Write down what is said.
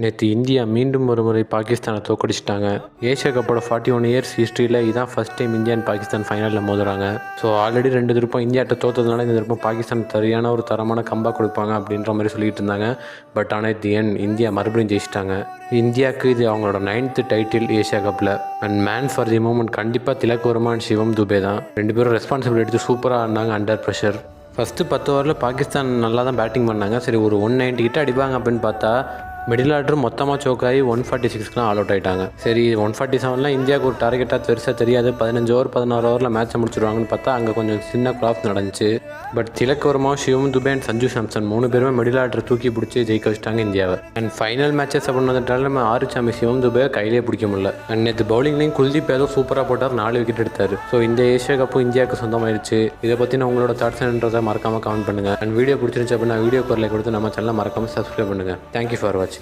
நேற்று இந்தியா மீண்டும் ஒரு முறை பாகிஸ்தானை தோக்கடிச்சிட்டாங்க. ஏஷியா கப்போட 41 இயர்ஸ் ஹிஸ்ட்ரியில் இதான் first time India and Pakistan ஃபைனலில் மோதுறாங்க. ஸோ ஆல்ரெடி 2 திருப்பம் இந்தியாட்ட தோற்றதுனால இந்த திருப்பம் பாகிஸ்தான் சரியான ஒரு தரமான கம்பா கொடுப்பாங்க அப்படின்ற மாதிரி சொல்லிட்டு இருந்தாங்க. பட் ஆனால் தி எண்ட் இந்தியா மறுபடியும் ஜெயிச்சிட்டாங்க. இந்தியாவுக்கு இது அவங்களோட 9th டைட்டில் ஏஷியா கப்பில். And man for the moment கண்டிப்பாக திலக் வர்மா அண்ட் சிவம் துபே தான். 2 பேரும் ரெஸ்பான்சிபிலிட்டி எடுத்து சூப்பராக ஆடினாங்க அண்டர் ப்ரெஷர். ஃபஸ்ட்டு 10 ஓவரில் பாகிஸ்தான் நல்லா தான் பேட்டிங் பண்ணாங்க. சரி ஒரு 190 கிட்ட அடிப்பாங்க அப்படின்னு பார்த்தா மிடில் ஆர்டர் மொத்தமாக சோக்காகி 146க்குலாம் ஆல் அவுட் ஆகிட்டாங்க. சரி 147லாம் இந்தியாவுக்கு ஒரு டார்கெட்டாக பெருசாக தெரியாது. 15 ஓவர் 16 ஓவரில் மேட்சை முடிச்சிடுவாங்கன்னு பார்த்தா அங்கே கொஞ்சம் சின்ன கிளாப் நடந்துச்சு. பட் திலக் வர்மா, சிவம் துபே அண்ட் சஞ்சு சாம்சன் 3 பேருமே மிடில் ஆர்டர் தூக்கி பிடிச்சி ஜெயிக்க வச்சிட்டாங்க இந்தியாவை. அண்ட் ஃபைனல் மேட்சஸ் அப்படின்னு வந்துட்டாலும் நம்ம ஆறுச்சாமி சிவம் துபே கையிலே பிடிக்க முடியல. அண்ட் நேற்று பவுலிங்லேயும் குல்தீப் யாதவ் சூப்பராக போட்டார், 4 விக்கெட் எடுத்தார். ஸோ இந்த ஏஷியா கப்பு இந்தியாவுக்கு சொந்தமாயிருச்சு. இதை பற்றி நான் உங்களோட தாட்ஸ்ன்றதை மறக்காமல் கமெண்ட் பண்ணுங்கள். அண்ட் வீடியோ பிடிச்சிருந்துச்சு அப்படின்னா வீடியோக்கு ஒரு லைக் கொடுத்து நம்ம சேனலை மறக்காமல் சப்ஸ்கிரைப் பண்ணுங்கள். தேங்க்யூ ஃபார் வாட்சிங்.